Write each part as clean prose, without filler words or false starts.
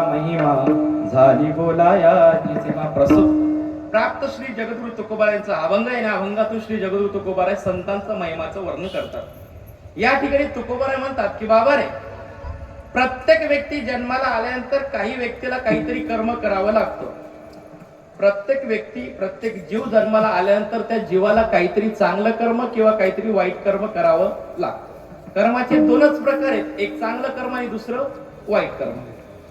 महिमा झाली बोलाया जिचे प्रसूत प्राप्त श्री जगद्गुरु तुकोबारायांचा अभंग आहे ना. अभंगातून श्री जगद्गुरु तुकोबाराय संतांचं महिमाचं वर्णन करतात. या ठिकाणी तुकोबाराय म्हणतात की बाबा रे, प्रत्येक व्यक्ती जन्माला आल्यानंतर काही व्यक्तीला काहीतरी कर्म करावं लागतं. प्रत्येक व्यक्ती, प्रत्येक जीव जन्माला आल्यानंतर त्या जीवाला काहीतरी चांगलं कर्म किंवा काहीतरी वाईट कर्म करावं लागतं. कर्माचे दोनच प्रकार आहेत, एक चांगलं कर्म आणि दुसरं वाईट कर्म.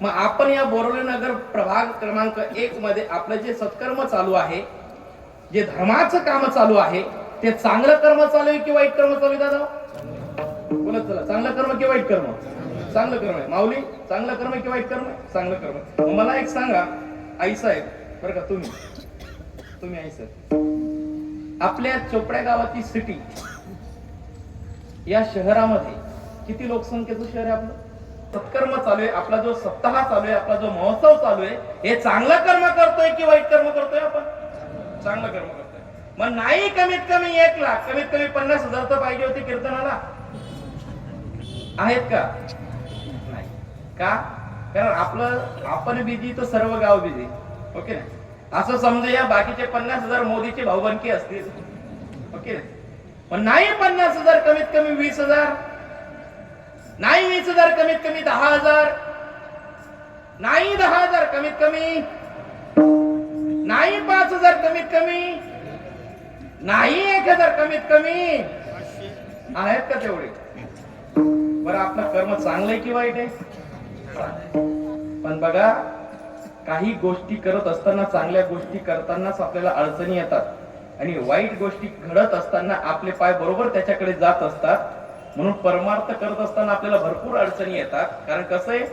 मग आपण या बोरिवली नगर प्रभाग क्रमांक 1 मध्ये आपलं जे सत्कर्म चालू आहे, जे धर्माचं काम चालू आहे, ते चांगलं कर्म चालू आहे की वाईट कर्म चालू आहे दादा? बोलत चला, चांगलं कर्म की वाईट कर्म? चांगलं कर्म आहे. माऊली, चांगलं कर्म की वाईट कर्म? चांगलं कर्म. मला एक सांगा आई साहेब, बरं का, तुम्ही आई साहेब, आपल्या चोपड्या गावाची सिटी या शहरामध्ये किती लोकसंख्येचं शहर आहे आपलं? सत्कर्म चालू आहे, आपला जो सप्ताह चालू आहे, आपला जो महोत्सव चालू आहे, हे चांगलं कर्म करतोय की वाईट कर्म करतोय? आपण चांगलं कर्म करतोय. मग नाही कमीत कमी 1 लाख, कमीत कमी 50,000 तर पाहिजे होते कीर्तनाला. आहेत का? नाही. का? कारण आपण बिझी तर सर्व गाव बिझी. ओके ना? असं समजूया बाकीचे 50,000 मोदीचे भाऊबंदकी असतील. ओके ना? पण नाही 50,000, कमीत कमी 20,000, नाही 20,000 कमीत कमी 10,000, नाही 10,000 कमीत कमी, नाही 5,000 कमीत कमी, नाही 1,000 कमीत कमी. आहेत का तेवढे? बरं, आपलं कर्म चांगलं आहे की वाईट आहे? पण बघा, काही गोष्टी करत असताना, चांगल्या गोष्टी करतानाच आपल्याला अडचणी येतात आणि वाईट गोष्टी घडत असताना आपले पाय बरोबर त्याच्याकडे जात असतात. म्हणून परमार्थ करत असताना आपल्याला भरपूर अडचणी येतात. कारण कसं आहे,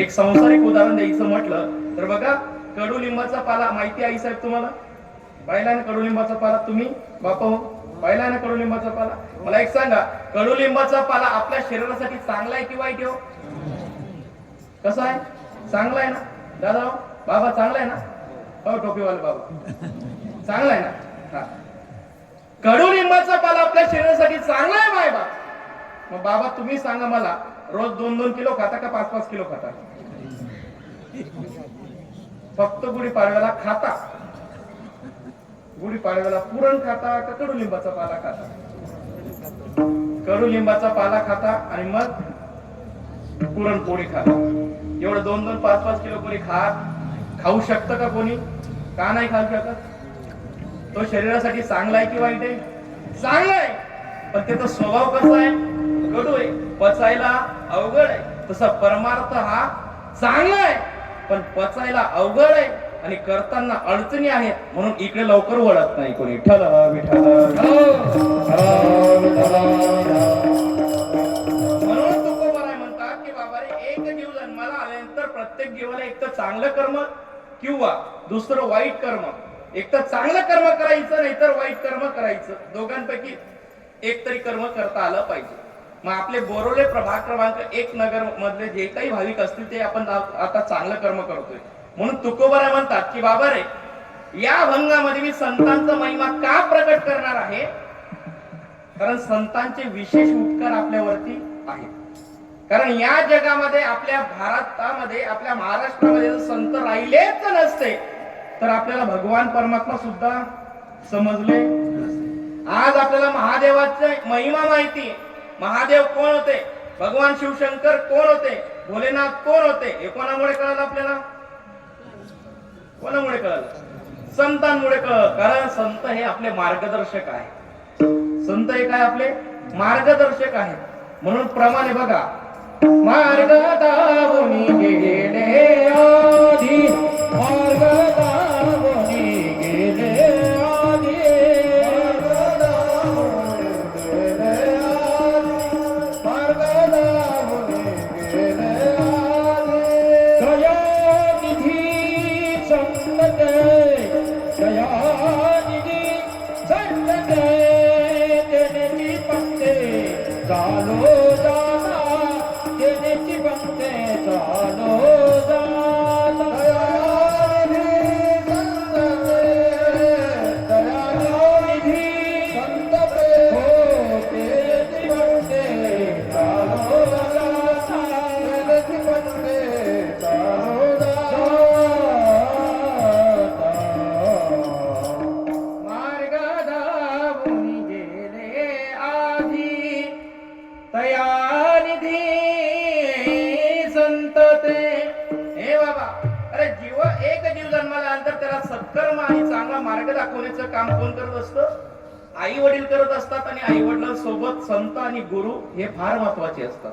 एक संसारिक उदाहरण द्यायचं म्हटलं तर बघा, कडुलिंबाचा पाला माहिती आई साहेब तुम्हाला? पाहिला ना कडुलिंबाचा पाला तुम्ही? बापा पाहिला ना कडुलिंबाचा पाला? मला एक सांगा, कडुलिंबाचा पाला आपल्या शरीरासाठी चांगला आहे की वाईट आहे? कसा आहे? चांगला आहे ना दादा? बाबा चांगला आहे ना? हो टोपीवाले बाबा, चांगला आहे ना? कडुलिंबाचा पाला आपल्या शरीरासाठी चांगला आहे बाय बाबा. मग बाबा तुम्ही सांगा मला, रोज 2-2 किलो खाता का 5-5 किलो खाता? फक्त गुढीपाडव्याला खाता? गुढीपाडव्याला पुरण खाता का कडुलिंबाचा पाला खाता? कडुलिंबाचा पाला खाता आणि मग पुरणपोळी खाता. एवढं 2-2, 5-5 किलो कोणी खाऊ शकतं का? कोणी का नाही खाऊ शकत? तो शरीरासाठी चांगला आहे की वाईट आहे? चांगला आहे. पण त्याचा स्वभाव कसा आहे? कडू आहे, पचायला अवघड आहे. तसा परमार्थ हा चांगला आहे, पण पचायला अवघड आहे आणि करताना अडचणी आहेत. म्हणून इकडे लवकर वळत नाही कोणी. म्हणून तुकोबाराय म्हणतात की बाबा रे, एक जीव जन्माला आल्यानंतर प्रत्येक जीवाला एक तर चांगलं कर्म किंवा दुसरं वाईट कर्म, एक तर चांगलं कर्म करायचं नाही तर वाईट कर्म करायचं. दोघांपैकी एक तरी कर्म करता आलं पाहिजे. मग आपले बोरिवली प्रभाग क्रमांक 1 नगर मधले जे काही भाविक असतील ते आपण आता चांगलं कर्म करतोय. म्हणून तुकोबाराय म्हणतात की बाबा रे, या अभंगामध्ये मी संतांचा महिमा का प्रकट करणार आहे? कारण संतांचे विशेष उपकार आपल्यावरती आहेत. कारण या जगामध्ये, आपल्या भारतामध्ये, आपल्या महाराष्ट्रामध्ये जर संत राहिलेच नसते तर आपल्याला भगवान परमात्मा सुद्धा समजले नसते. आज आपल्याला महादेवाचा महिमा माहिती आहे. महादेव कोण होते? भगवान शिवशंकर कोण होते? भोलेनाथ कोण होते? हे कोणामुळे कळलं आपल्याला? कोणामुळे कळलं? संतांमुळे कळलं. कारण संत हे आपले मार्गदर्शक आहे. संत हे काय? आपले मार्गदर्शक आहेत. म्हणून प्रमाणे बघा, मार्ग दावून गेले आधी, मार्ग दावून गेले आधी, मार्ग दावून गेले आधी, मार्ग दावून गेले आधी. दयानिधी संतते, दयानिधी संतते, देण्याची पंक्ते चालो जाना, देण्याची पंक्ते चालो घडवण्याचं काम कोण करत असतं? आई वडील करत असतात. आणि आई वडिलांसोबत संत आणि गुरु हे फार महत्वाचे असतात.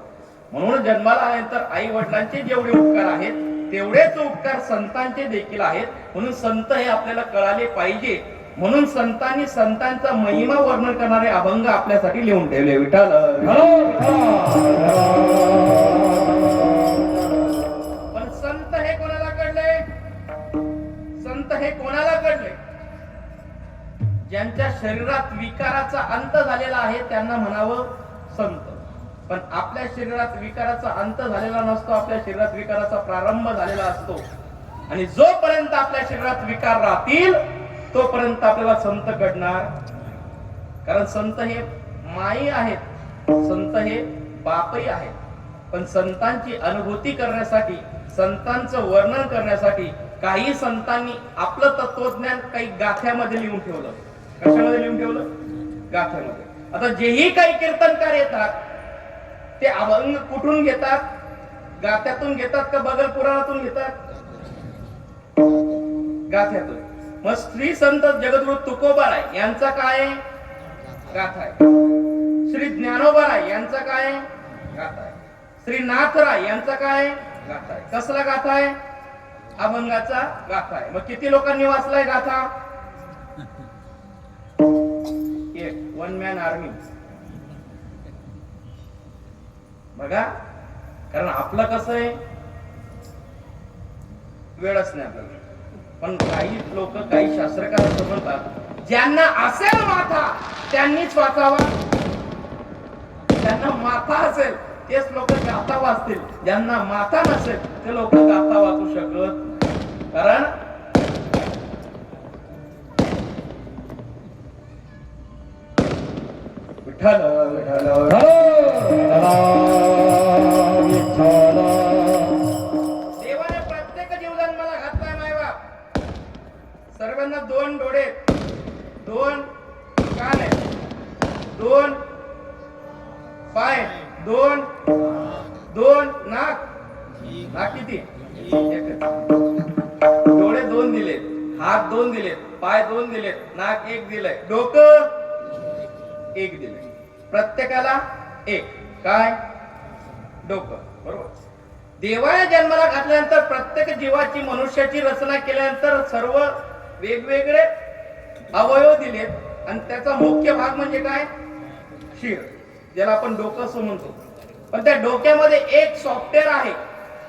म्हणून जन्माला आल्यानंतर आई वडिलांचे जेवढे उपकार आहेत तेवढेच उपकार संतांचे देखील आहेत. म्हणून संत हे आपल्याला कळाले पाहिजे. म्हणून संतांनी संतांचा महिमा वर्णन करणारे अभंग आपल्यासाठी लिहून ठेवले. विठ्ठल पण संत हे कोणाला कळले? संत हे कोणाला कळले? ज्यांच्या शरीरात विकाराचा अंत झालेला आहे त्यांना म्हणावं संत. पण आपल्या शरीरात विकाराचा अंत झालेला नसतो. आपल्या शरीरात विकाराचा प्रारंभ झालेला असतो. आणि जोपर्यंत आपल्या शरीरात विकार राहतील तोपर्यंत आपल्याला संत घडणार. कारण संत हे माई आहेत, संत हे बापही आहेत. पण संतांची अनुभूती करण्यासाठी, संतांचं वर्णन करण्यासाठी काही संतांनी आपलं तत्वज्ञान काही गाथ्यामध्ये लिहून ठेवलं. कशामध्ये लिहून ठेवलं? गाथ्यामध्ये. आता जेही काही कीर्तनकार येतात ते अभंग कुठून घेतात? गाथ्यातून घेतात का बगल पुराणातून घेतात? गाथ्यातून. मग श्री संत जगद्गुरु तुकोबाराय यांचा काय गाथा आहे? श्री ज्ञानोबाराय यांचा काय गाथा आहे? श्री नाथराय यांचा काय गाथा आहे? कसला गाथा आहे? अभंगाचा गाथा आहे. मग किती लोकांनी वाचलाय गाथा? एक वन मॅन आर्मी. बघा, कारण आपलं कसं आहे, वेळच नाही आपल्याला. पण काही लोक, काही शास्त्रकार असं म्हणतात ज्यांना असेल माथा त्यांनीच वाचावा. ज्यांना माथा असेल तेच लोक गाथा वाचतील. ज्यांना माथा नसेल ते लोक गाथा वाचू शकत. कारण विठ्ठल देवाने प्रत्येक जीवजन्माला घातलाय मायबाप. सर्वांना दोन डोळे, दोन कान आहेत, दोन पाय, दोन नाक. नाक किती? डोळे दोन दिलेत, हात दोन दिलेत, पाय दोन दिलेत, नाक एक दिलंय, डोकं एक दिलंय. प्रत्येकाला एक. काय? डोकं. बरोबर. देवाने जन्माला घातल्यानंतर प्रत्येक जीवाची, मनुष्याची रचना केल्यानंतर सर्व वेगवेगळे अवयव दिलेत. आणि त्याचा मुख्य भाग म्हणजे काय? शिर, ज्याला आपण डोकं असं म्हणतो. पण त्या डोक्यामध्ये एक सॉफ्टवेअर आहे.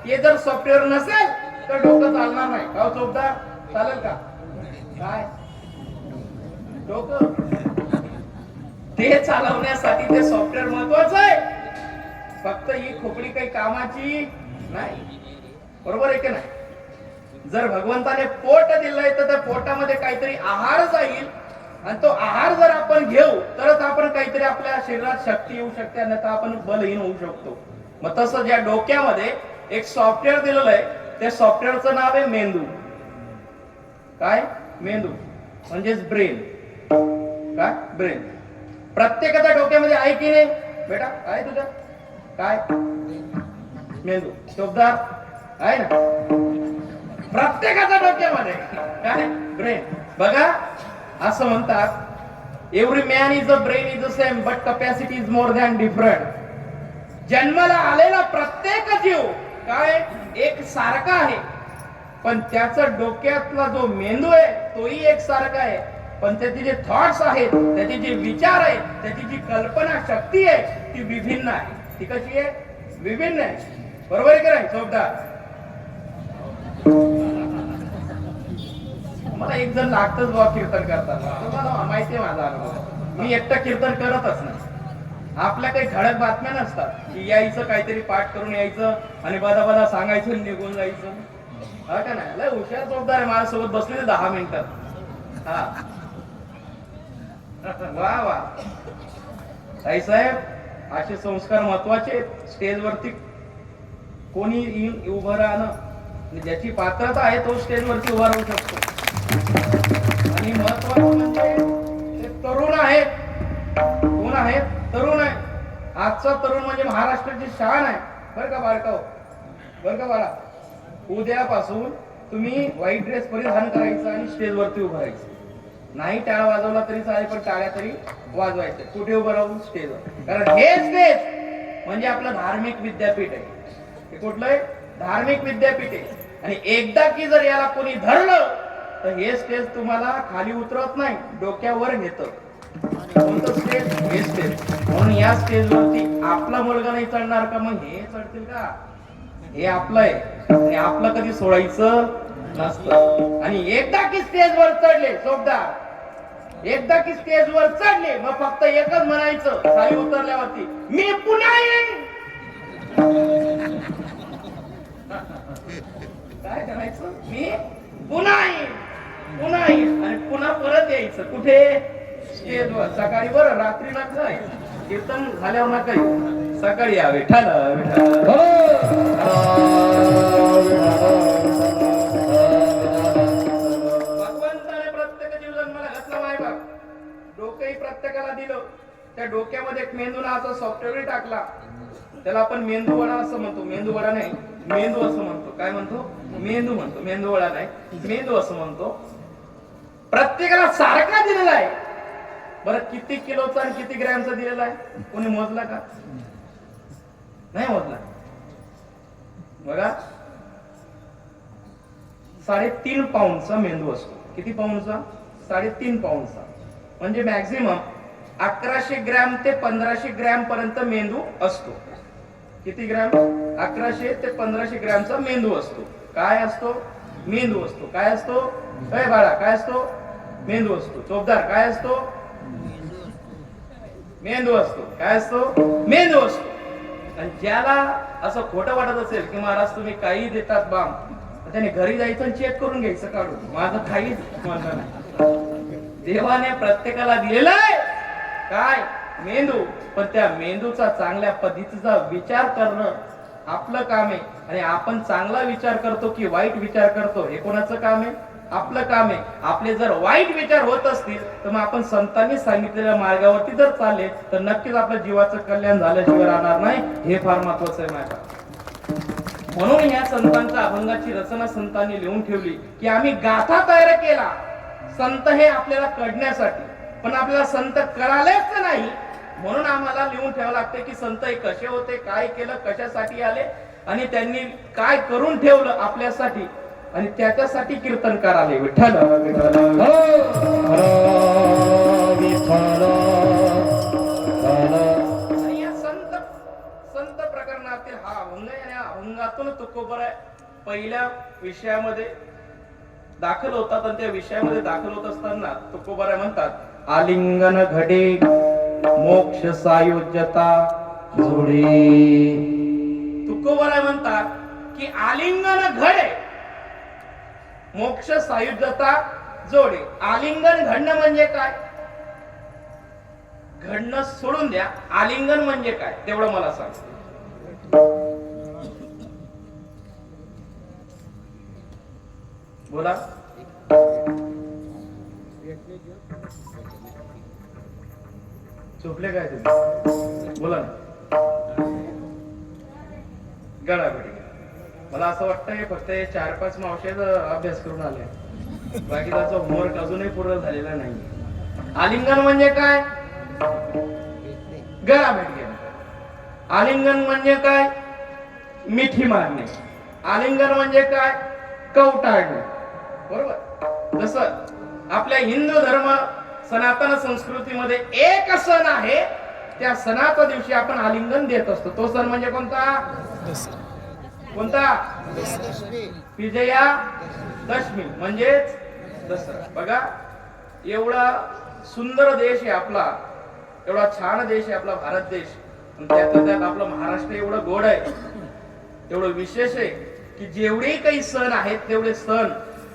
हे जर सॉफ्टवेअर नसेल तर डोकं चालणार नाही. का चोपदा? चालेल का? काय? डोकं ते चालवण्यासाठी ते सॉफ्टवेअर महत्वाचं आहे. फक्त ही खोपडी काही कामाची नाही. बरोबर आहे की नाही? जर भगवंताने पोट दिलंय तर त्या पोटामध्ये काहीतरी आहार जाईल. आणि तो आहार जर आपण घेऊ तरच आपण काहीतरी आपल्या शरीरात शक्ती येऊ शकते, अन्यथा आपण बलहीन होऊ शकतो. मग तसं ज्या डोक्यामध्ये एक सॉफ्टवेअर दिलेलं आहे त्या सॉफ्टवेअरचं नाव आहे मेंदू. काय? मेंदू म्हणजेच ब्रेन. काय? ब्रेन. प्रत्येकाच्या डोक्यामध्ये आहे की नाही बेटा? आहे तुझ्या? काय? मेंदू. शोभदार आहे ना? प्रत्येकाच्या डोक्यामध्ये काय? ब्रेन. बघा, असं म्हणतात every man is a brain is a same but capacity is more than different. जन्माला आलेला प्रत्येक जीव काय एक सारखा आहे, पण त्याचा डोक्यातला जो मेंदू आहे तोही एक सारखा आहे. पण त्याचे जे थॉट्स आहेत, त्याचे जे विचार आहेत, त्याची जी कल्पना शक्ती आहे ती विभिन्न आहे. ती कशी आहे? विभिन्न आहे. बरोबर आहे का नाही चोपदार? मला एक जण लागतच बाबा कीर्तन करताना. तुम्हाला माहिती आहे माझा अनुभव. मी एकटा कीर्तन करतच नाही. आपल्या काही ठळक बातम्या नसतात की यायचं काहीतरी पाठ करून यायचं आणि बदा बदा सांगायचं निघून जायचं. हा का नाही? लय हुशार चोपदार आहे. माझ्यासोबत बसले 10 मिनिटात. हा वा वा. साहेब असे संस्कार महत्वाचे. स्टेजवरती कोणी उभं राहणं, ज्याची पात्रता आहे तो स्टेजवरती उभा राहू शकतो. आणि महत्वाचं म्हणजे ते तरुण आहेत. कोण आहेत? तरुण आहे. आजचा तरुण म्हणजे महाराष्ट्राची शान आहे. बरं का बाळकाव? बरं का बाळा? उद्यापासून तुम्ही व्हाईट ड्रेस परिधान करायचा आणि स्टेजवरती उभं राहायचं. नाही टाळा वाजवला तरी चालेल, पण टाळ्या तरी वाजवायच्या. कुठे उभं राहून? स्टेजवर. कारण हे स्टेज म्हणजे आपलं धार्मिक विद्यापीठ आहे. हे कुठलं आहे? धार्मिक विद्यापीठ आहे. आणि एकदा की जर याला कोणी धरलं तर हे स्टेज तुम्हाला खाली उतरवत नाही, डोक्यावर घेतं. कोणतं स्टेज? हे स्टेज. म्हणून या स्टेजवरती आपला मुलगा नाही चढणार का? मग हे चढतील का? हे आपलं आहे आणि आपलं कधी सोडायचं नसतं. आणि एकदा की स्टेजवर चढले जोरदार, एकदा की स्टेजवर चढले मग फक्त एकच म्हणायचं खाली उतरल्यावरती, मी पुन्हा येईन. काय करायचं? मी पुन्हा येईन, पुन्हा येईन. आणि पुन्हा परत यायचं. कुठे? स्टेजवर. सकाळी बरं, रात्री नका कीर्तन झाल्यावर नका येऊ, सकाळी या. विठ्ठल विठ्ठल. भगवंताने प्रत्येक जीव जन्माला घातला माय बाप, डोकंही प्रत्येकाला दिलं. त्या डोक्यामध्ये एक मेंदू नावाचा सॉफ्टवेअर टाकला, त्याला आपण मेंदू वडा असं म्हणतो. मेंदू वडा नाही, मेंदू असं म्हणतो. काय म्हणतो? मेंदू म्हणतो. मेंदू वडा नाही, मेंदू असं म्हणतो. प्रत्येकाला सारखा दिलेला आहे. बरं, किती किलोचा आणि किती ग्रॅमचा दिलेला आहे? कोणी मोजला का? नाही मोजला. बघा, 3.5 पाऊंडचा मेंदू असतो. किती पाऊंडचा? 3.5 पाऊंडचा. म्हणजे मॅक्झिमम 1100 ग्रॅम ते 1500 ग्रॅम पर्यंत मेंदू असतो. किती ग्रॅम? 1100 ते 1500 ग्रॅमचा मेंदू असतो. काय असतो? मेंदू असतो. काय असतो? काय बाळा? काय असतो? मेंदू असतो. चोपदार, काय असतो? मेंदू असतो. काय असतो? मेंदू असतो. आणि ज्याला असं खोटं वाटत असेल की महाराज तुम्ही काही देतात बाम, त्याने घरी जायचं आणि चेक करून घ्यायचं काढून, माझं काहीच म्हणणं नाही. देवाने प्रत्येकाला दिलेला आहे काय? मेंदू. पण त्या मेंदूचा चांगल्या पद्धतीचा विचार करणं आपलं काम आहे. आणि आपण चांगला विचार करतो की वाईट विचार करतो, हे कोणाचं काम आहे? आपलं काम आहे. आपले जर वाईट विचार होत असतील तर मग आपण संतांनी सांगितलेल्या मार्गावरती जर चालले तर नक्कीच आपल्या जीवाचं कल्याण झाल्याशिवाय राहणार नाही. हे फार महत्वाचं आहे माझ्या. म्हणून या संतांच्या अभंगाची रचना संतांनी लिहून ठेवली की आम्ही गाथा तयार केला. संत हे आपल्याला कळण्यासाठी, पण आपल्याला संत कळालेच नाही. म्हणून आम्हाला लिहून ठेवावं लागते की संत हे कसे होते, काय केलं, कशासाठी आले आणि त्यांनी काय करून ठेवलं आपल्यासाठी, आणि त्याच्यासाठी कीर्तनकार आले. विठ्ठल विठ्ठल. या संत प्रकरणातील हा अभंग आहे. आणि अभंगातून तुकोबरा पहिल्या विषयामध्ये दाखल होतात. आणि त्या विषयामध्ये दाखल होत असताना तुकोबरा म्हणतात, आलिंगन घडे मोक्ष सायुज्यता जोडे. तुकोबरा म्हणतात की आलिंगन घडे मोक्ष सायुज्यता जोडे. आलिंगन घडणं म्हणजे काय? घडणं सोडून द्या, आलिंगन म्हणजे काय तेवढं मला सांग. बोला. झोपले काय तुम्ही? बोला ना. गळाभेटी. मला असं वाटतंय फक्त 4-5 मावशेच अभ्यास करून आले, बाकी त्याचा होमवर्क अजूनही पूर्ण झालेला नाही. आलिंगन म्हणजे काय? गळाभेट घेणे. आलिंगन म्हणजे काय? मिठी मारणे. आलिंगन म्हणजे काय? कवटाळणे. बरोबर. जसं आपल्या हिंदू धर्म सनातन संस्कृतीमध्ये एक सण आहे, त्या सणाच्या दिवशी आपण आलिंगन देत असतो. तो सण म्हणजे कोणता? कोणता? विजयादशमी म्हणजेच दसरा. बघा, एवढा सुंदर देश आहे आपला, एवढा छान देश आहे आपला भारत देश. त्यात आपलं महाराष्ट्र एवढं गोड आहे, एवढं विशेष आहे की जेवढे काही सण आहेत तेवढे सण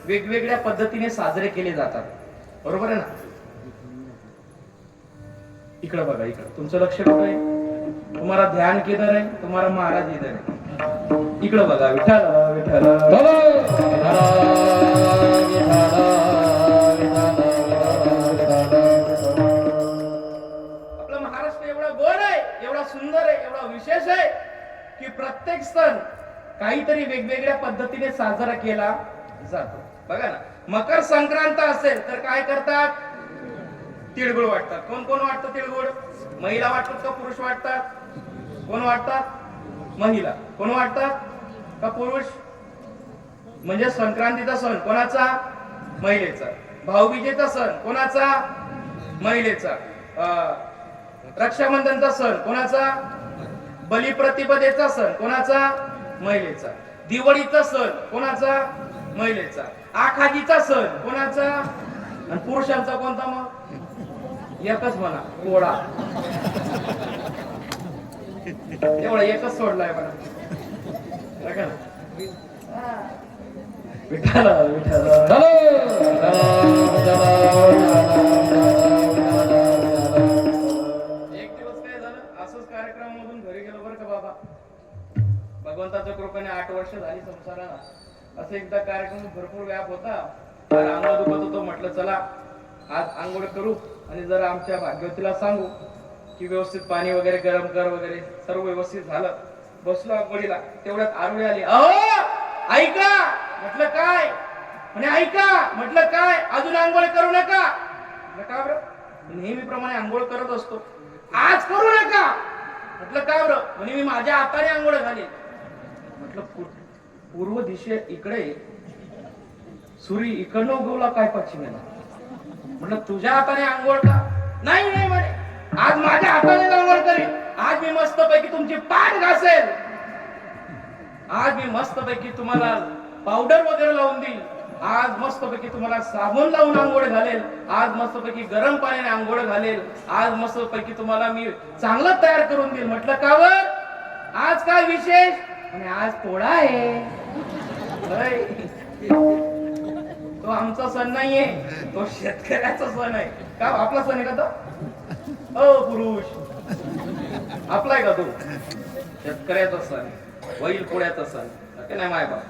वेगवेगळ्या पद्धतीने साजरे केले जातात. बरोबर आहे ना? इकडं बघा, इकडं तुमचं लक्ष कुठं आहे? तुम्हाला ध्यान किधर आहे? तुम्हाला महाराज इधर आहे. इकडं बघा. विठ्ठल विठ्ठल. आपलं महाराष्ट्र एवढा गोड आहे, एवढा सुंदर आहे, एवढा विशेष आहे की प्रत्येक सण काहीतरी वेगवेगळ्या पद्धतीने साजरा केला जातो. बघा ना, मकर संक्रांत असेल तर काय करतात? तिळगुळ वाटतात. कोण कोण वाटतं तिळगुळ? महिला वाटतात का पुरुष वाटतात? कोण वाटतात? महिला. कोण वाटतात का पुरुष? म्हणजे संक्रांतीचा सण कोणाचा? महिलेचा. भाऊबीजेचा सण कोणाचा? महिलेचा. रक्षाबंधनचा सण कोणाचा? बलिप्रतिपदेचा सण कोणाचा? महिलेचा. दिवाळीचा सण कोणाचा? महिलेचा. आखाजीचा सण कोणाचा? आणि पुरुषांचा कोणता? मग एकच म्हणा, पोळा. एवढा एकच सोडलाय म्हणा. विठाल विठाल. एक दिवस काय झालं, असंच कार्यक्रमामधून घरी गेलो बरं का बाबा. भगवंताच्या कृपेने 8 वर्ष झाली संसाराला. असं एकदा कार्यक्रम भरपूर व्याप होता. अंग दुखत होतो. म्हटलं चला आज आंघोळ करू आणि जरा आमच्या भाग्यवतीला सांगू की व्यवस्थित पाणी वगैरे गरम कर वगैरे. सर्व व्यवस्थित झालं. बसलो आंघोळीला. तेवढ्यात आरुळी आली. अहो ऐका. म्हटलं काय? म्हणे ऐका. म्हटलं काय? अजून आंघोळ करू नका. म्हटलं का बरं? नेहमीप्रमाणे आंघोळ करत असतो. आज करू नका. म्हटलं का बरं? म्हणे मी माझ्या हाताने आंघोळ घालीन. म्हटलं पूर्व दिशे इकडे, सूर्य इकडनं उगवला काय पश्चिमेला? म्हटलं तुझ्या हाताने आंघोळ का? नाही नाही म्हणे आज माझ्या हाताने आंघोळ करीन. आज मी मस्त पैकी तुमची पाठ घासेल. आज मी मस्त पैकी तुम्हाला पावडर वगैरे लावून देईल. आज मस्त पैकी तुम्हाला साबण लावून आंघोळ घालेल. आज मस्त पैकी गरम पाण्याने आंघोळ घालेल. आज मस्त पैकी तुम्हाला मी चांगलं तयार करून देईल. म्हटलं का वर? आज काय विशेष? आणि आज पोळा आहे. तो आमचा सण नाहीये, तो शेतकऱ्याचा सण आहे. का आपला सण आहे का तो? ओ पुरुष आपला आहे का तो? शेतकऱ्याचा सण, बैल पोळ्याचा सण नाही माय बाप.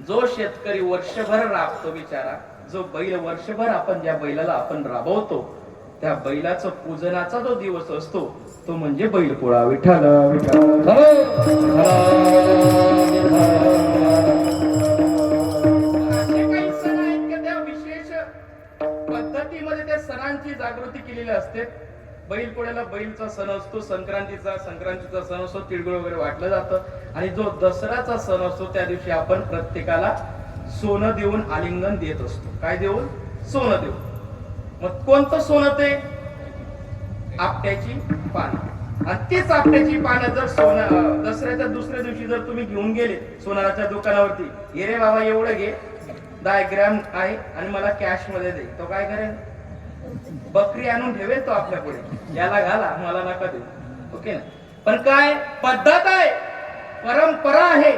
जो शेतकरी वर्षभर राबतो बिचारा, जो बैल वर्षभर आपण ज्या बैलाला आपण राबवतो, त्या बैलाचं पूजनाचा जो दिवस असतो तो म्हणजे बैलपोळा. विठ्ठल विठ्ठल. असे काही सण आहेत की त्या विशेष पद्धतीमध्ये त्या सणांची जागृती केलेली असते. बैलपोळ्याला बैलचा सण असतो. संक्रांतीचा सण असतो. तिळगुळ वगैरे वाटलं जातं. आणि जो दसऱ्याचा सण असतो त्या दिवशी आपण प्रत्येकाला सोनं देऊन आलिंगन देत असतो. काय देऊन? सोनं देऊन. मग कोणतं सोनं ते? आपट्याची पानं. आणि तीच आपट्याची पानं जर सोनं दसऱ्याच्या दुसऱ्या दिवशी जर तुम्ही घेऊन गेले सोनाराच्या दुकानावरती, ये रे बाबा एवढं घे, 10 ग्रॅम आहे आणि मला कॅश मध्ये दे. तो काय करेल? बकरी आणून ठेवेल तो आपल्या पुढे. याला घाला, मला नका देऊ. ओके ना? पण काय पद्धत आहे, परंपरा आहे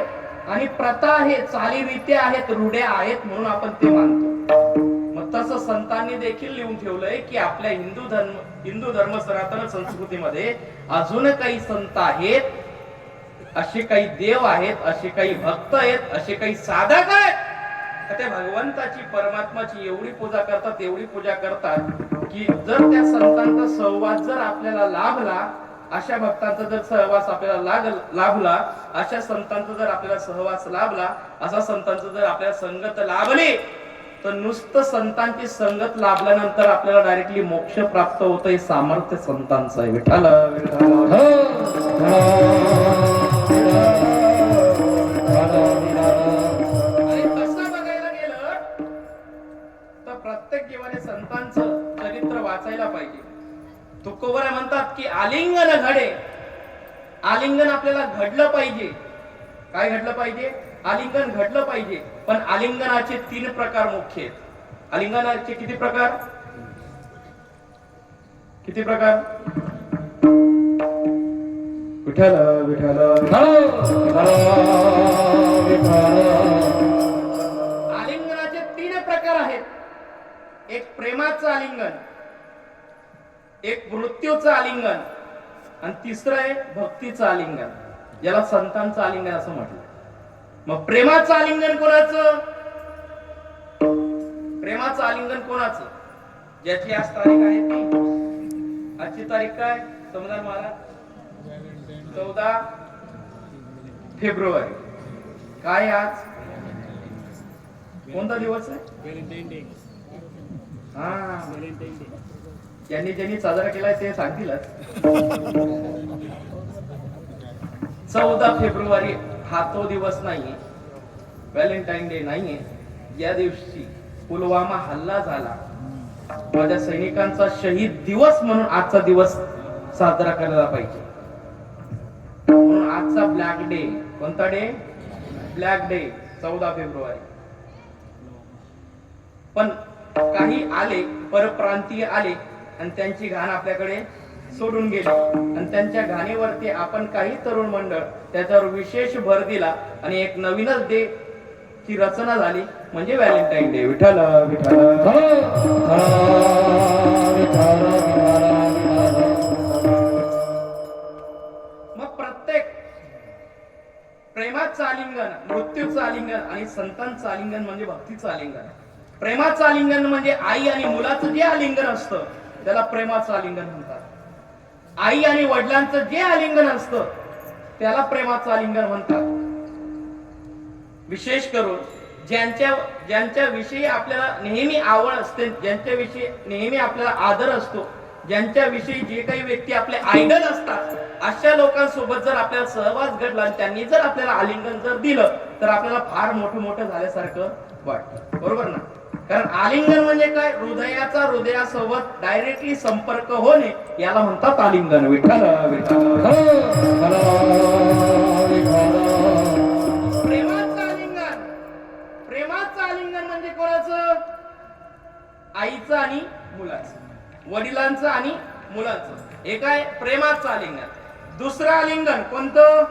आणि प्रथा आहे, चालीरीती आहेत, रूढ्या आहेत म्हणून आपण ते मानतो. मग तसं संतांनी देखील लिहून ठेवलंय की आपल्या हिंदू धर्म सनातन संस्कृतीमध्ये अजून काही संत आहेत, असे काही देव आहेत, असे काही भक्त आहेत, असे काही साधक आहेत. त्या भगवंताची परमात्माची एवढी पूजा करतात, एवढी पूजा करतात की जर त्या संतांचा सहवास जर आपल्याला लाभला, अशा भक्तांचा जर सहवास आपल्याला लाभला, अशा संतांचा जर आपल्याला सहवास लाभला, असा संतांचा जर आपल्याला संगत लाभली, तर नुसतं संतांची संगत लाभल्यानंतर आपल्याला डायरेक्टली मोक्ष प्राप्त होतं. हे सामर्थ्य संतांचं आहे. विठ्ठल प्रत्येक जीवाने संतांचं चरित्र वाचायला पाहिजे. तुकोबरा म्हणतात की आलिंगन घडे. आलिंगन आपल्याला घडलं पाहिजे. काय घडलं पाहिजे? आलिंगन घडलं पाहिजे. पण आलिंगनाचे 3 प्रकार मुख्य आहेत. आलिंगनाचे किती प्रकार? किती प्रकार? विठ्ठल विठ्ठल. आलिंगनाचे 3 प्रकार आहेत. एक प्रेमाचं आलिंगन, एक मृत्यूचं आलिंगन आणि तिसरं आहे भक्तीचं आलिंगन, ज्याला संतांचं आलिंगन असं म्हटलं. मग प्रेमाचं आलिंगन कोणाचं? प्रेमाचं आलिंगन कोणाचं? ज्याची आज तारीख आहे ती. आजची तारीख काय? समजा महाराज 14 फेब्रुवारी. काय आज? कोणता दिवस आहे? ज्यांनी ज्यांनी साजरा केलाय ते सांगतीलच. 14 फेब्रुवारी हा तो दिवस नाहीये, व्हॅलेंटाईन डे नाहीये. या दिवशी पुलवामा हल्ला झाला, माझ्या सैनिकांचा शहीद दिवस म्हणून आजचा दिवस साजरा करायला पाहिजे. म्हणून आजचा ब्लॅक डे. कोणता डे? Black day, 14 February. पण काही आले, परप्रांतीय आले आणि त्यांची घाण आपल्याकडे सोडून गेली आणि त्यांच्या घाणीवरती आपण काही तरुण मंडळ त्याच्यावर विशेष भर दिला आणि एक नवीनच डे ची रचना झाली, म्हणजे व्हॅलेंटाईन डे. विठ्ठल विठ्ठल. मग प्रत्येक प्रेमाचं आलिंगन, मृत्यूचं आलिंगन आणि संतांचं आलिंगन म्हणजे भक्तीचं आलिंगन. प्रेमाचं आलिंगन म्हणजे आई आणि मुलाचं जे आलिंगन असतं त्याला प्रेमाचं आलिंगन म्हणतात. आई आणि वडिलांचं जे आलिंगन असतं त्याला प्रेमाचं आलिंगन म्हणतात. विशेष करून ज्यांच्या विषयी आपल्याला नेहमी आवड असते, ज्यांच्या विषयी नेहमी आपल्याला आदर असतो, ज्यांच्या विषयी जे काही व्यक्ती आपले आयडल असतात, अशा लोकांसोबत जर आपल्याला सहवास घडला आणि त्यांनी जर आपल्याला आलिंगन जर दिलं तर आपल्याला फार मोठं झाल्यासारखं वाटतं. बरोबर ना? कारण आलिंगन म्हणजे काय? हृदयाचा हृदयासोबत डायरेक्टली संपर्क होणे, याला म्हणतात आलिंगन. विठ्ठल विठ्ठल. प्रेमाचं आलिंगन. प्रेमाचं आलिंगन म्हणजे कोणाचं? आईचं आणि मुलाचं, वडिलांचं आणि मुलाचं. हे काय? प्रेमाचं आलिंगन. दुसरं आलिंगन कोणतं?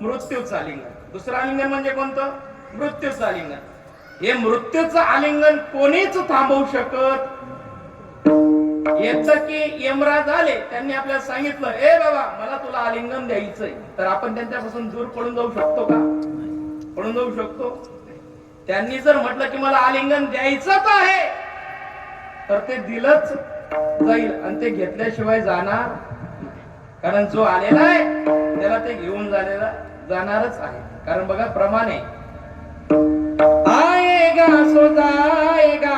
मृत्यूचं आलिंगन. दुसरं आलिंगन म्हणजे कोणतं? मृत्यूचं आलिंगन. हे मृत्यूचं आलिंगन कोणीच थांबवू शकत. येतं की यमराज आले, त्यांनी आपल्याला सांगितलं, ए बाबा मला तुला आलिंगन द्यायचंय, तर आपण त्यांच्यापासून दूर पळून जाऊ शकतो का? पळून जाऊ शकतो? त्यांनी जर म्हटलं की मला आलिंगन द्यायचंच आहे तर ते दिलंच जाईल आणि ते घेतल्याशिवाय जाणार. कारण जो आलेला आहे त्याला ते घेऊन जाणारच आहे. कारण बघा प्रमाण आहे, आएगा सो जाएगा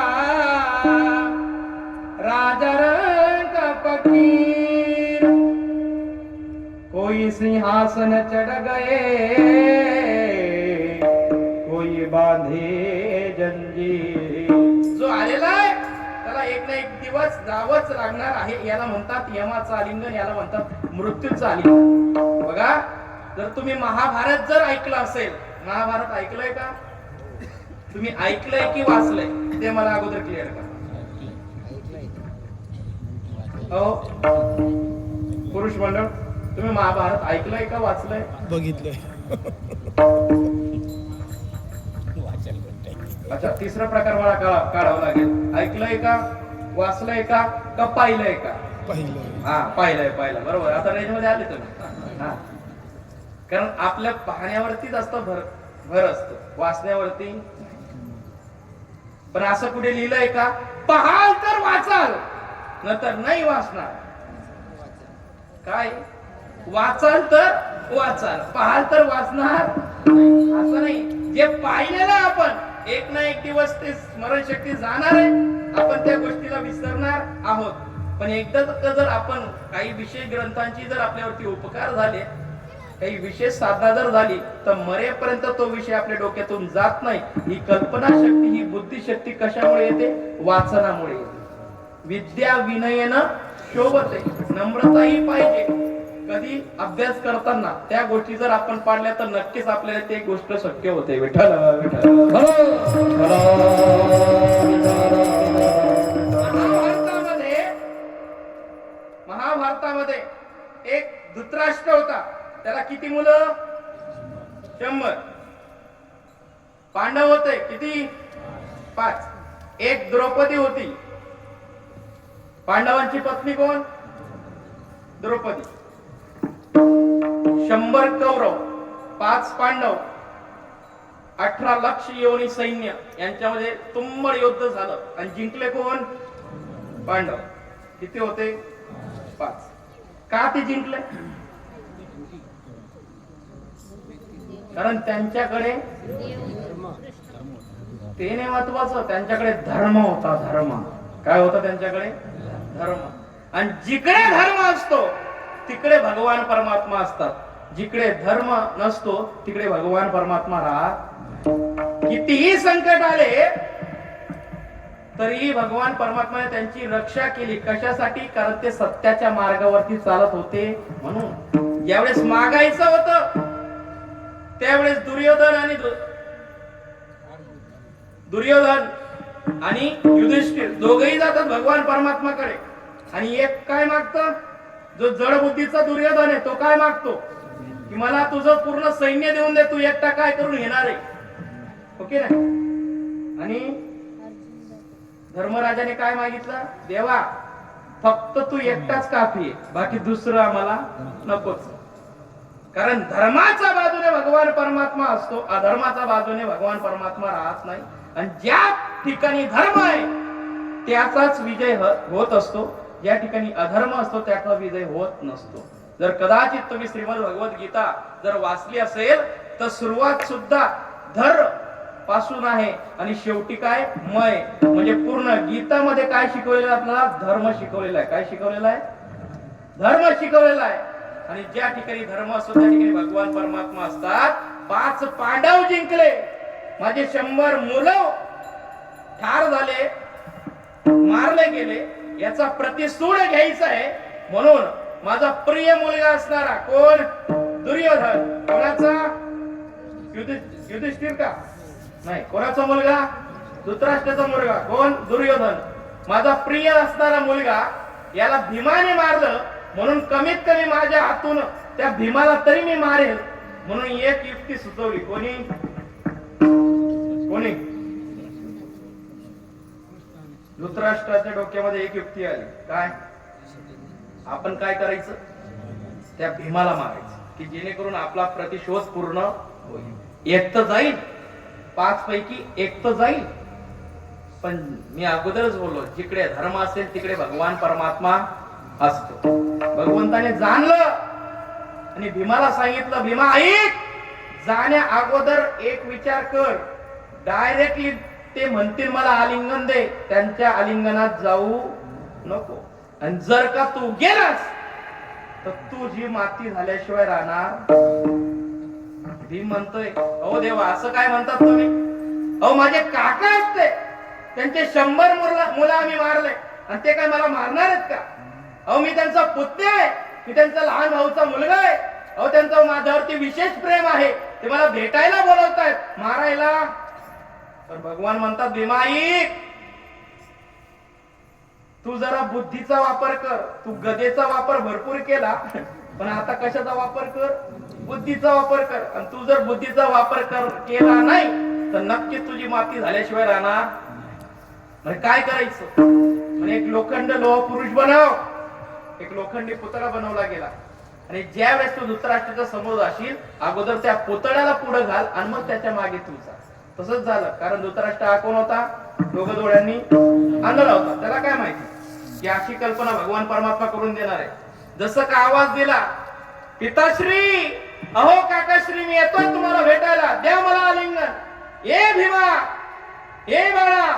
राजा रंग फकीर, कोई सिंहासन चढ़ गए कोई बांधे जंजीर. जो आलेला आहे त्याला एक ना एक दिवस जावंच लागणार आहे. याला म्हणतात यमाचं आलिंगन, याला म्हणतात मृत्यूचं आलिंगन. बघा, जर तुम्ही महाभारत जर ऐकलं असेल, महाभारत ऐकलंय का? तुम्ही ऐकलंय की वाचलंय ते मला अगोदर क्लिअर करा. हो पुरुष मंडळ, तुम्ही महाभारत ऐकलंय का वाचलंय? बघितलंय. अच्छा, तिसरा प्रकार मला काढावा लागेल. ऐकलंय का, वाचलंय का, का पाहिलंय का? पाहिलंय. हा, पाहिलंय. बरोबर. आता रेंज मध्ये आले तुम्ही. हा, कारण आपल्या पाहण्यावरतीच असतं भर असतं, वाचण्यावरती. पण असं कुठे लिहिलंय का पहाल तर वाचाल, नंतर नाही वाचणार? काय? वाचाल तर वाचाल, पहाल तर वाचणार असं नाही. जे पाहिलेलं आपण एक ना एक दिवस ते स्मरणशक्ती जाणार आहे, आपण त्या गोष्टीला विसरणार आहोत. पण एकदा जर आपण काही विशेष ग्रंथांची जर आपल्यावरती उपकार झाले, काही विशेष साधना जर झाली, तर मरेपर्यंत तो विषय आपल्या डोक्यातून जात नाही. ही कल्पना शक्ती, ही बुद्धिशक्ती कशामुळे येते? वाचनामुळे येते. विद्या विनयेनं शोभते. नम्रताही पाहिजे. कधी अभ्यास करताना त्या गोष्टी जर आपण पाडल्या तर नक्कीच आपल्याला ते गोष्ट शक्य होते. विठ्ठल विठ्ठल. महाभारतामध्ये एक धृतराष्ट्र होता. त्याला किती मुलं? 100. पांडव होते किती? 5. एक द्रौपदी होती. पांडवांची पत्नी कोण? द्रौपदी. 100 कौरव, 5 पांडव, 18 लाख योनी सैन्य यांच्यामध्ये तुंबळ युद्ध झालं आणि जिंकले कोण? पांडव. किती होते? 5. का ते जिंकले? कारण त्यांच्याकडे ते नाही महत्वाचं, त्यांच्याकडे धर्म होता. धर्म काय होता त्यांच्याकडे? धर्म. आणि जिकडे धर्म असतो तिकडे भगवान परमात्मा असतात, जिकडे धर्म नसतो तिकडे भगवान परमात्मा राहत. कितीही संकट आले तरीही भगवान परमात्माने त्यांची रक्षा केली. कशासाठी? कारण ते सत्याच्या मार्गावरती चालत होते म्हणून. ज्यावेळेस मागायचं होतं त्यावेळेस दुर्योधन आणि युधिष्ठिर दोघेही जातात भगवान परमात्माकडे. आणि एक काय मागतं, जो जड बुद्धीचा दुर्योधन आहे तो काय मागतो की मला तुझं पूर्ण सैन्य देऊन दे, तू एकटा काय करून घेणार आहे. ओके ना. आणि धर्मराजाने काय मागितलं, देवा फक्त तू एकटाच काफी आहे, बाकी दुसरं आम्हाला नकोच. कारण धर्माच्या बाजूने भगवान परमात्मा असतो, अधर्माच्या बाजूने भगवान परमात्मा राहत नाही. आणि ज्या ठिकाणी धर्म आहे त्याचाच विजय होत असतो, ज्या ठिकाणी अधर्म असतो त्याचा विजय होत नसतो. जर कदाचित तुम्ही श्रीमद भगवद्गीता जर वाचली असेल तर सुरुवात सुद्धा धर पासून आहे आणि शेवटी काय मय, म्हणजे पूर्ण गीतामध्ये काय शिकवलेलं आपल्याला, धर्म शिकवलेला आहे. काय शिकवलेला आहे? धर्म शिकवलेला आहे. आणि ज्या ठिकाणी धर्म असतो त्या ठिकाणी भगवान परमात्मा असतात. 5 पांडव जिंकले, माझे 100 मुलं ठार झाले, मारले गेले, याचा प्रतिसूड घ्यायचा आहे. म्हणून माझा प्रिय मुलगा असणारा कोण? दुर्योधन. कोणाचा? युधिष्ठिर का? नाही. कोणाचा मुलगा? धृतराष्ट्राचा मुलगा. कोण? दुर्योधन. माझा प्रिय असणारा मुलगा, याला भीमाने मारलं म्हणून कमीत कमी माझ्या हातून त्या भीमाला तरी मी मारेल म्हणून एक युक्ती सुचवली. कोणी? धृतराष्ट्राच्या डोक्यामध्ये एक युक्ती आली. काय? आपण काय करायचं? त्या भीमाला मारायचं की जेणेकरून आपला प्रतिशोध पूर्ण होईल. एक तर जाईल, 5 पैकी एक तर जाईल. पण मी अगोदरच बोललो, जिकडे धर्म असेल तिकडे भगवान परमात्मा असतो. भगवंताने जाणलं आणि भीमाला सांगितलं, भीमा ऐक, जाण्या अगोदर एक विचार कर. डायरेक्टली ते म्हणतील मला आलिंगन दे, त्यांच्या आलिंगनात जाऊ नको. आणि जर का तू गेलास तर तुझी माती झाल्याशिवाय राहणार. भीम म्हणतोय, अहो देवा असं काय म्हणतात तुम्ही? अहो माझे काका असते, त्यांचे 100 मुलं आम्ही मारले आणि ते काय मला मारणार आहेत का? अहो मी त्यांचा पुत्र आहे, मी त्यांचा लहान भाऊचा मुलगा आहे. अहो त्यांचं माझ्यावरती विशेष प्रेम आहे, ते मला भेटायला बोलवतायत, मारायला. पण भगवान म्हणतात, भीमा ऐक, तू जरा बुद्धीचा वापर कर. तू गदेचा वापर भरपूर केला, पण आता कशाचा वापर कर? बुद्धीचा वापर कर. आणि तू जर बुद्धीचा वापर केला नाही तर नक्की तुझी माती झाल्याशिवाय राहणार. म्हणजे काय करायचं? म्हणजे एक लोखंड लोह पुरुष बनव. एक लोखंडी पुतळा बनवला गेला आणि ज्या वेळेस तू धृतराष्ट्राच्या समोर जाशील अगोदर त्या पुतळ्याला पुढे घाल आणि मग त्याच्या मागे तू जा. तसंच झालं. कारण धृतराष्ट्र हा कोण होता? दोघं डोळ्यांनी आणला होता. त्याला काय माहिती की अशी कल्पना भगवान परमात्मा करून देणार आहे. जसं का आवाज दिला, पिताश्री, अहो काकाश्री, मी येतोय तुम्हाला भेटायला, द्या मला आलिंगन. ए भीमा, ए बाळा,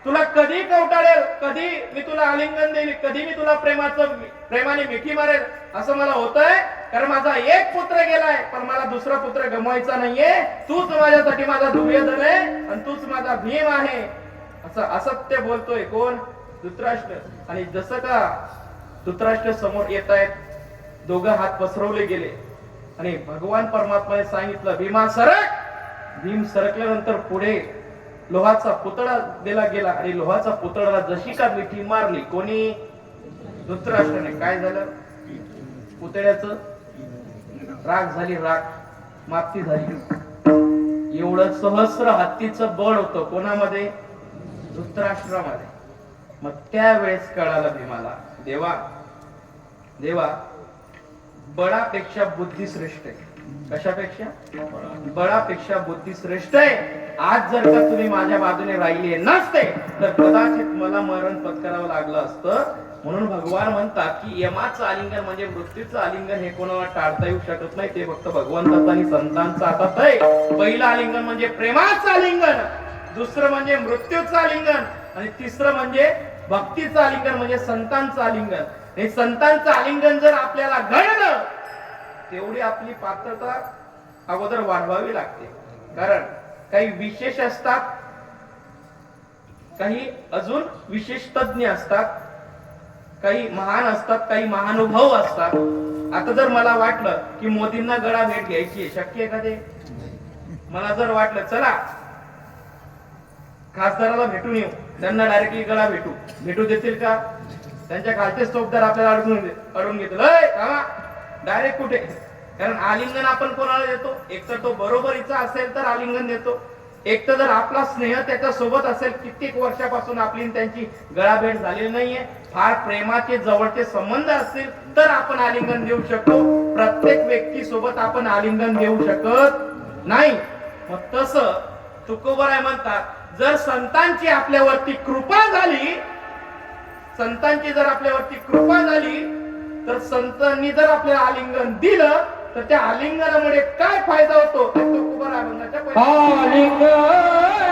तुला कधी कवटाळेल, कधी मी तुला आलिंगन देईल, कधी मी तुला प्रेमाने मिठी मारेल असं मला होतंय. कारण माझा एक पुत्र गेलाय पण मला दुसरा पुत्र गमवायचा नाहीये. तूच माझ्यासाठी माझा दुर्योधन आहे आणि तूच माझा भीम आहे. असं असत्य बोलतोय कोण? धृतराष्ट्र. आणि जसं का धृतराष्ट्र समोर येत आहेत, दोघं हात पसरवले गेले आणि भगवान परमात्माने सांगितलं, भीमा सरक. भीम सरकल्यानंतर पुढे लोहाचा पुतळा दिला गेला आणि लोहाचा पुतळाला जशी का मिठी मारली कोणी? धृतराष्ट्राने. काय झालं? पुतळ्याचं राख झाली, राख माती झाली. एवढं सहस्र हत्तीचं बळ होतं कोणामध्ये? धृतराष्ट्रामध्ये. मग त्यावेळेस कळालं भीमाला, देवा देवा बळापेक्षा बुद्धी श्रेष्ठ आहे. कशापेक्षा? बळापेक्षा बुद्धी श्रेष्ठ आहे. आज जर का तुम्ही माझ्या बाजूने राहिले नसते तर कदाचित मला मरण पत्करावं लागलं असतं. म्हणून भगवान म्हणतात की यमाचं आलिंगन म्हणजे मृत्यूचं आलिंगन हे कोणाला टाळता येऊ शकत नाही. ते फक्त भगवंताचं आणि संतांचं हातात आहे. पहिलं आलिंगन म्हणजे प्रेमाचं आलिंगन, दुसरं म्हणजे मृत्यूचं आलिंगन आणि तिसरं म्हणजे भक्तीचं आलिंगन म्हणजे संतांचं आलिंगन. हे संतांचं आलिंगन जर आपल्याला घडलं तेवढी आपली पात्रता अगोदर वाढवावी लागते. कारण काही विशेष असतात, काही अजून विशेष तज्ञ असतात, काही महान असतात, काही महानुभव असतात. आता जर मला वाटलं की मोदींना गळा भेट घ्यायची आहे, शक्य आहे का ते? मला जर वाटलं चला खासदाराला भेटून येऊ, त्यांना डायरेक्टली गळा भेटू देतील का? त्यांच्या खालचे चौकदार आपल्याला अडवून घेतील. डायरेक्ट कुठे? कारण आलिंगन आपण कोणाला देतो? एक तर तो बरोबरीचा असेल तर आलिंगन देतो, एक तर जर आपला स्नेह त्याच्या सोबत असेल, कित्येक वर्षापासून आपली त्यांची गळाभेट झालेली नाहीये, फार प्रेमाचे जवळचे संबंध असतील तर आपण आलिंगन देऊ शकतो. प्रत्येक व्यक्ती सोबत आपण आलिंगन देऊ शकत नाही. मग तसं तुकोबराय म्हणतात, जर संतांची आपल्यावरती कृपा झाली, संतांची जर आपल्यावरती कृपा झाली तर संतांनी जर आपल्याला आलिंगन दिलं तर त्या आलिंगनामुळे काय फायदा होतो? तुकोबराय म्हणण्याच्या आलिंगन